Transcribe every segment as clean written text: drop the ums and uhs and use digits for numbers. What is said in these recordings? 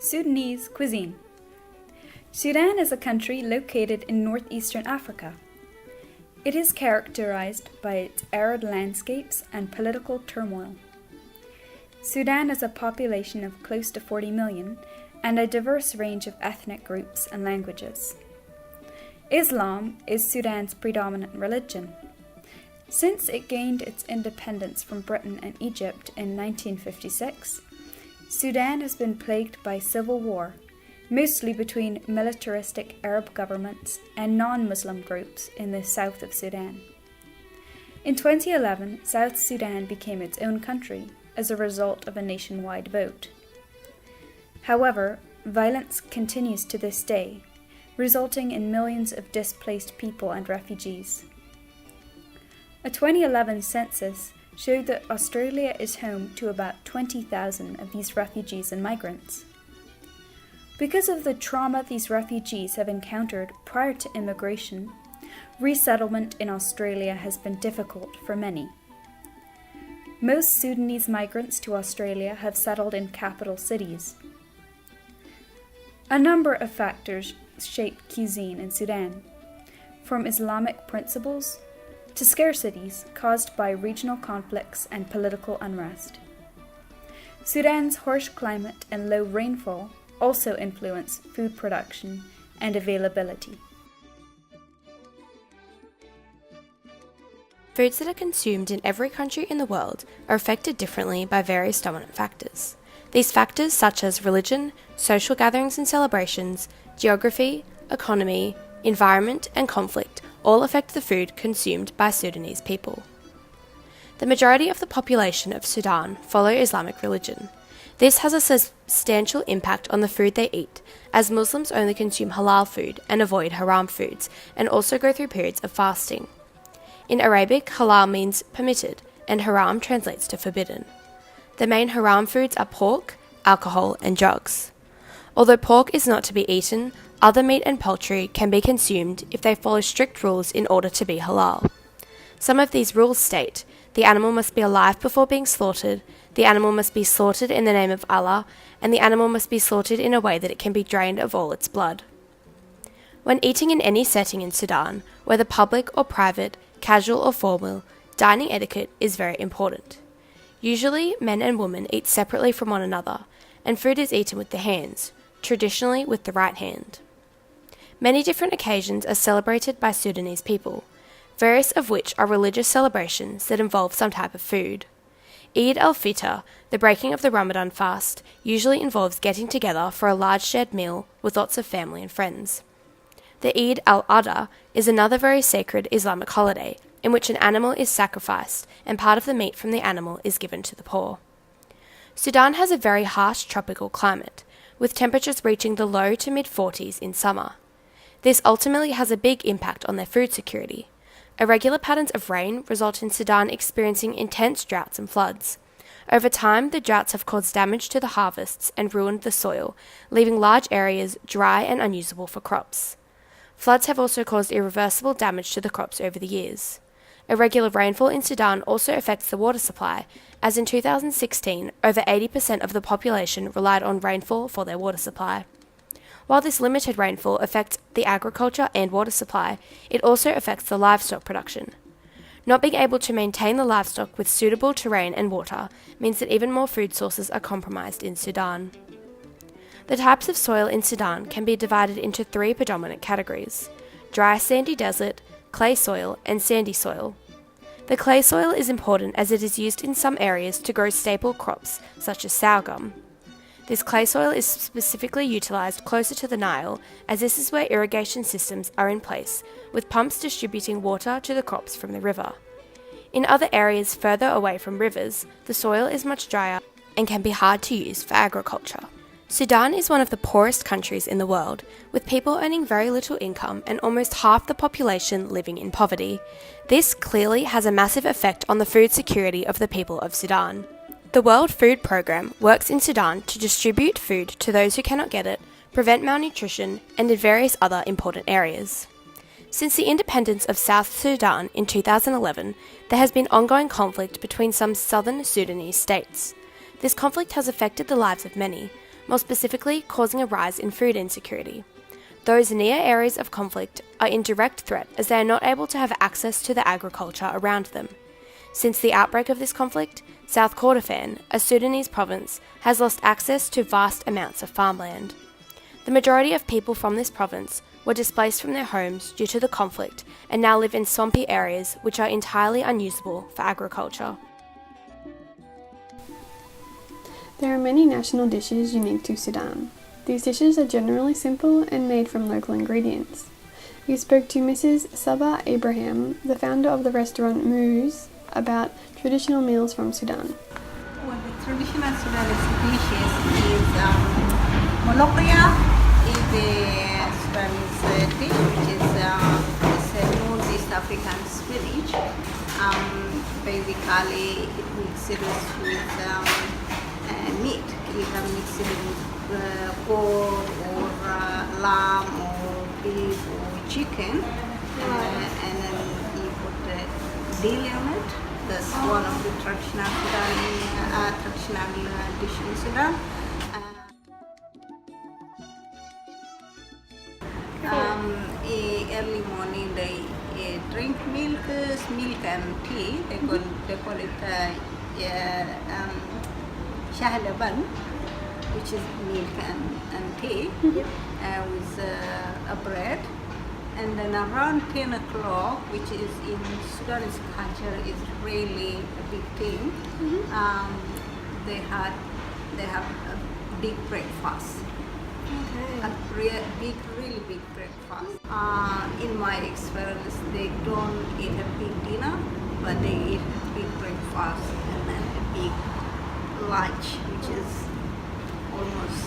Sudanese cuisine. Sudan is a country located in northeastern Africa. It is characterized by its arid landscapes and political turmoil. Sudan has a population of close to 40 million and a diverse range of ethnic groups and languages. Islam is Sudan's predominant religion. Since it gained its independence from Britain and Egypt in 1956, Sudan has been plagued by civil war, mostly between militaristic Arab governments and non-Muslim groups in the south of Sudan. In 2011, South Sudan became its own country as a result of a nationwide vote. However, violence continues to this day, resulting in millions of displaced people and refugees. A 2011 census showed that Australia is home to about 20,000 of these refugees and migrants. Because of the trauma these refugees have encountered prior to immigration, resettlement in Australia has been difficult for many. Most Sudanese migrants to Australia have settled in capital cities. A number of factors shape cuisine in Sudan, from Islamic principles to scarcities caused by regional conflicts and political unrest. Sudan's harsh climate and low rainfall also influence food production and availability. Foods that are consumed in every country in the world are affected differently by various dominant factors. These factors, such as religion, social gatherings and celebrations, geography, economy, environment, and conflict, all affect the food consumed by Sudanese people. The majority of the population of Sudan follow Islamic religion. This has a substantial impact on the food they eat, as Muslims only consume halal food and avoid haram foods, and also go through periods of fasting. In Arabic, halal means permitted, and haram translates to forbidden. The main haram foods are pork, alcohol, and drugs. Although pork is not to be eaten, other meat and poultry can be consumed if they follow strict rules in order to be halal. Some of these rules state the animal must be alive before being slaughtered, the animal must be slaughtered in the name of Allah, and the animal must be slaughtered in a way that it can be drained of all its blood. When eating in any setting in Sudan, whether public or private, casual or formal, dining etiquette is very important. Usually, men and women eat separately from one another, and food is eaten with the hands, traditionally with the right hand. Many different occasions are celebrated by Sudanese people, various of which are religious celebrations that involve some type of food. Eid al-Fitr, the breaking of the Ramadan fast, usually involves getting together for a large shared meal with lots of family and friends. The Eid al-Adha is another very sacred Islamic holiday, in which an animal is sacrificed and part of the meat from the animal is given to the poor. Sudan has a very harsh tropical climate, with temperatures reaching the low to mid-40s in summer. This ultimately has a big impact on their food security. Irregular patterns of rain result in Sudan experiencing intense droughts and floods. Over time, the droughts have caused damage to the harvests and ruined the soil, leaving large areas dry and unusable for crops. Floods have also caused irreversible damage to the crops over the years. Irregular rainfall in Sudan also affects the water supply, as in 2016, over 80% of the population relied on rainfall for their water supply. While this limited rainfall affects the agriculture and water supply, it also affects the livestock production. Not being able to maintain the livestock with suitable terrain and water means that even more food sources are compromised in Sudan. The types of soil in Sudan can be divided into three predominant categories: dry sandy desert, clay soil, and sandy soil. The clay soil is important as it is used in some areas to grow staple crops such as sorghum. This clay soil is specifically utilised closer to the Nile, as this is where irrigation systems are in place, with pumps distributing water to the crops from the river. In other areas further away from rivers, the soil is much drier and can be hard to use for agriculture. Sudan is one of the poorest countries in the world, with people earning very little income and almost half the population living in poverty. This clearly has a massive effect on the food security of the people of Sudan. The World Food Programme works in Sudan to distribute food to those who cannot get it, prevent malnutrition, and in various other important areas. Since the independence of South Sudan in 2011, there has been ongoing conflict between some southern Sudanese states. This conflict has affected the lives of many, more specifically causing a rise in food insecurity. Those near areas of conflict are in direct threat as they are not able to have access to the agriculture around them. Since the outbreak of this conflict, South Kordofan, a Sudanese province, has lost access to vast amounts of farmland. The majority of people from this province were displaced from their homes due to the conflict and now live in swampy areas which are entirely unusable for agriculture. There are many national dishes unique to Sudan. These dishes are generally simple and made from local ingredients. We spoke to Mrs. Sabah Abraham, the founder of the restaurant Moose, about traditional meals from Sudan. Well, the traditional Sudanese dishes is molokhia is a Sudanese dish which is a Northeast African spinach. Basically, it mixes with meat. You can mix it with pork or lamb or beef or chicken, and then you put dill on it. That's one of the traditional dish in Sudan. Early morning they drink milk and tea. They call it shah laban, which is milk and tea, with a bread. And then around 10 o'clock, which is in Sudanese culture is really a big thing, they have a big breakfast. Okay. Really big breakfast. In my experience, they don't eat a big dinner, but they eat a big breakfast and then a big lunch, which is almost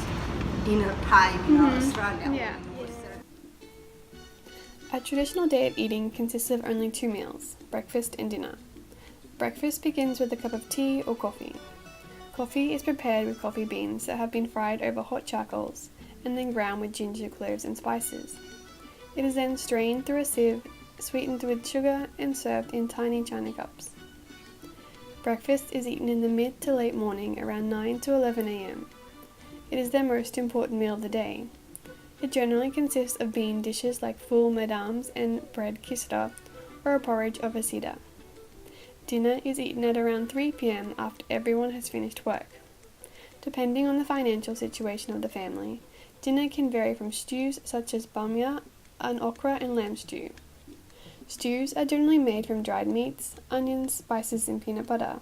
dinner time in Australia. Yeah. A traditional day of eating consists of only 2 meals, breakfast and dinner. Breakfast begins with a cup of tea or coffee. Coffee is prepared with coffee beans that have been fried over hot charcoals and then ground with ginger, cloves and spices. It is then strained through a sieve, sweetened with sugar and served in tiny china cups. Breakfast is eaten in the mid to late morning around 9 to 11 a.m. It is the most important meal of the day. It generally consists of bean dishes like full madams and bread kisra, or a porridge of asida. Dinner is eaten at around 3 p.m. after everyone has finished work. Depending on the financial situation of the family, dinner can vary from stews such as bamia, an okra and lamb stew. Stews are generally made from dried meats, onions, spices and peanut butter.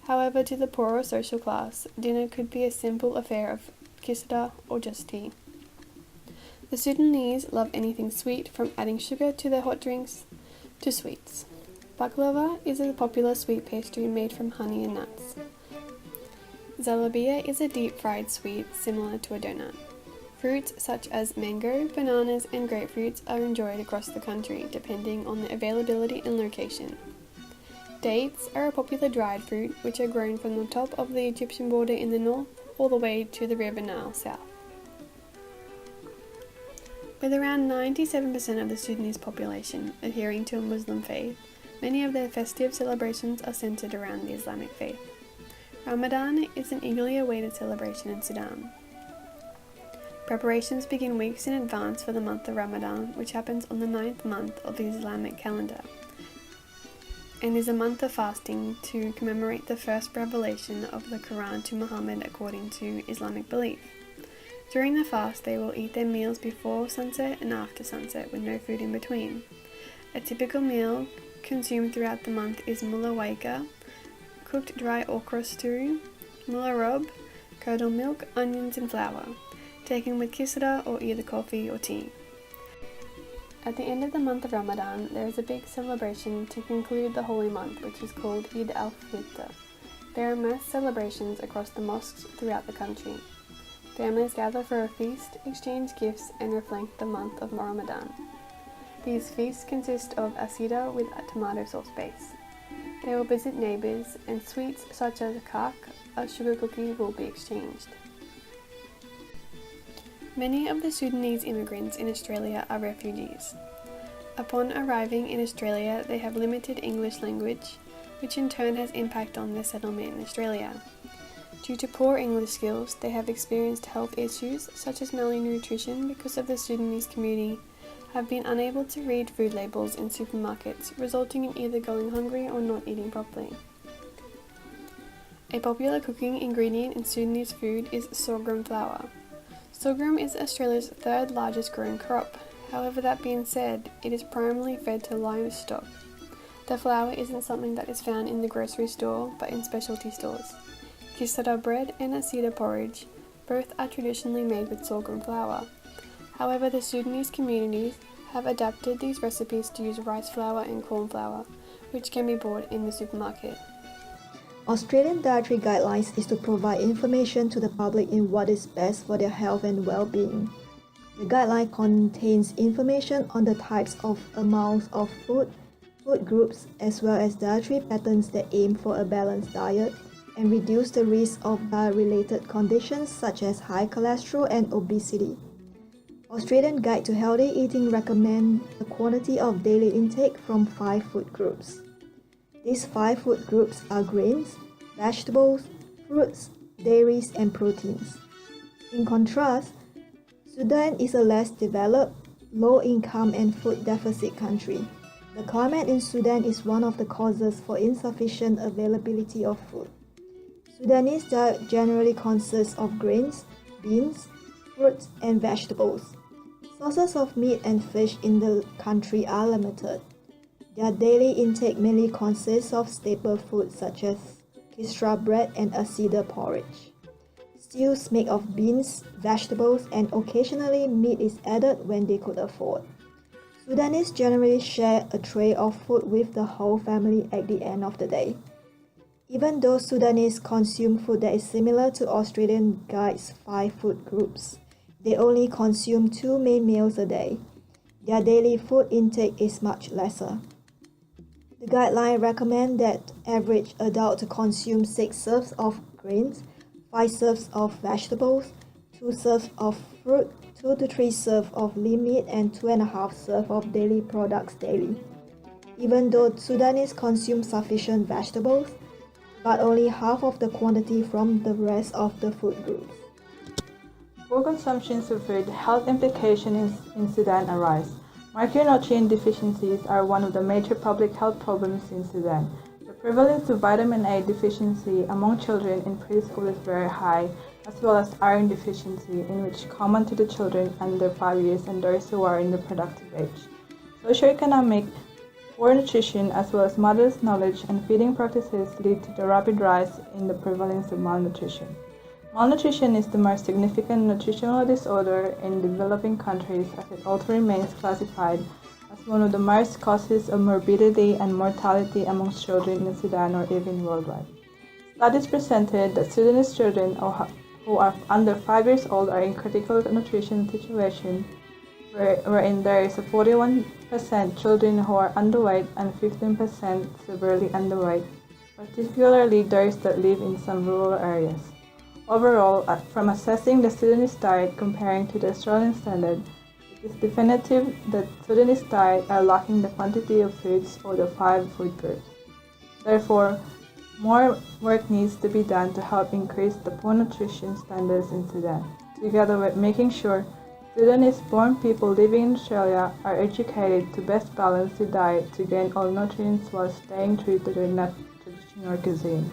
However, to the poorer social class, dinner could be a simple affair of kisra or just tea. The Sudanese love anything sweet, from adding sugar to their hot drinks to sweets. Baklava is a popular sweet pastry made from honey and nuts. Zalabia is a deep-fried sweet similar to a donut. Fruits such as mango, bananas and grapefruits are enjoyed across the country depending on the availability and location. Dates are a popular dried fruit which are grown from the top of the Egyptian border in the north all the way to the River Nile south. With around 97% of the Sudanese population adhering to a Muslim faith, many of their festive celebrations are centered around the Islamic faith. Ramadan is an eagerly awaited celebration in Sudan. Preparations begin weeks in advance for the month of Ramadan, which happens on the 9th month of the Islamic calendar, and is a month of fasting to commemorate the first revelation of the Quran to Muhammad according to Islamic belief. During the fast, they will eat their meals before sunset and after sunset with no food in between. A typical meal consumed throughout the month is mulla waika, cooked dry okra stew, mulla rob, curdled milk, onions and flour, taken with kisra or either coffee or tea. At the end of the month of Ramadan, there is a big celebration to conclude the holy month, which is called Eid al-Fitr. There are mass celebrations across the mosques throughout the country. Families gather for a feast, exchange gifts, and reflect the month of Ramadan. These feasts consist of asida with a tomato sauce base. They will visit neighbors, and sweets such as kak, a sugar cookie, will be exchanged. Many of the Sudanese immigrants in Australia are refugees. Upon arriving in Australia, they have limited English language, which in turn has impact on their settlement in Australia. Due to poor English skills, they have experienced health issues such as malnutrition because of the Sudanese community have been unable to read food labels in supermarkets, resulting in either going hungry or not eating properly. A popular cooking ingredient in Sudanese food is sorghum flour. Sorghum is Australia's third largest grown crop. However, that being said, it is primarily fed to livestock. The flour isn't something that is found in the grocery store, but in specialty stores. Kisara bread and asida porridge, both are traditionally made with sorghum flour. However, the Sudanese communities have adapted these recipes to use rice flour and corn flour, which can be bought in the supermarket. Australian dietary guidelines is to provide information to the public in what is best for their health and well-being. The guideline contains information on the types of amounts of food groups, as well as dietary patterns that aim for a balanced diet and reduce the risk of diet-related conditions such as high cholesterol and obesity. Australian Guide to Healthy Eating recommend a quantity of daily intake from 5 food groups. These 5 food groups are grains, vegetables, fruits, dairies, and proteins. In contrast, Sudan is a less developed, low-income and food deficit country. The climate in Sudan is one of the causes for insufficient availability of food. Sudanese diet generally consists of grains, beans, fruits, and vegetables. Sources of meat and fish in the country are limited. Their daily intake mainly consists of staple foods such as kisra bread and asida porridge. Stews made of beans, vegetables, and occasionally meat is added when they could afford. Sudanese generally share a tray of food with the whole family at the end of the day. Even though Sudanese consume food that is similar to Australian Guide's 5 food groups, they only consume 2 main meals a day. Their daily food intake is much lesser. The guideline recommends that average adult to consume 6 serves of grains, 5 serves of vegetables, 2 serves of fruit, 2 to 3 serves of lean meat, and 2.5 serves of dairy products daily. Even though Sudanese consume sufficient vegetables, but only half of the quantity from the rest of the food groups. Poor consumption of food, health implications in Sudan arise. Micronutrient deficiencies are one of the major public health problems in Sudan. The prevalence of vitamin A deficiency among children in preschool is very high, as well as iron deficiency, in which common to the children under 5 years and those who are in the productive age. Socioeconomic, poor nutrition, as well as mother's knowledge and feeding practices lead to the rapid rise in the prevalence of malnutrition. Malnutrition is the most significant nutritional disorder in developing countries, as it also remains classified as one of the most causes of morbidity and mortality amongst children in Sudan or even worldwide. Studies presented that Sudanese children who are under 5 years old are in critical nutrition situation, wherein there is a 41% children who are underweight and 15% severely underweight, particularly those that live in some rural areas. Overall, from assessing the Sudanese diet comparing to the Australian standard, it is definitive that Sudanese diet are lacking the quantity of foods for the 5 food groups. Therefore, more work needs to be done to help increase the poor nutrition standards in Sudan, together with making sure Sudanese-born people living in Australia are educated to best balance the diet to gain all nutrients while staying true to their traditional cuisine.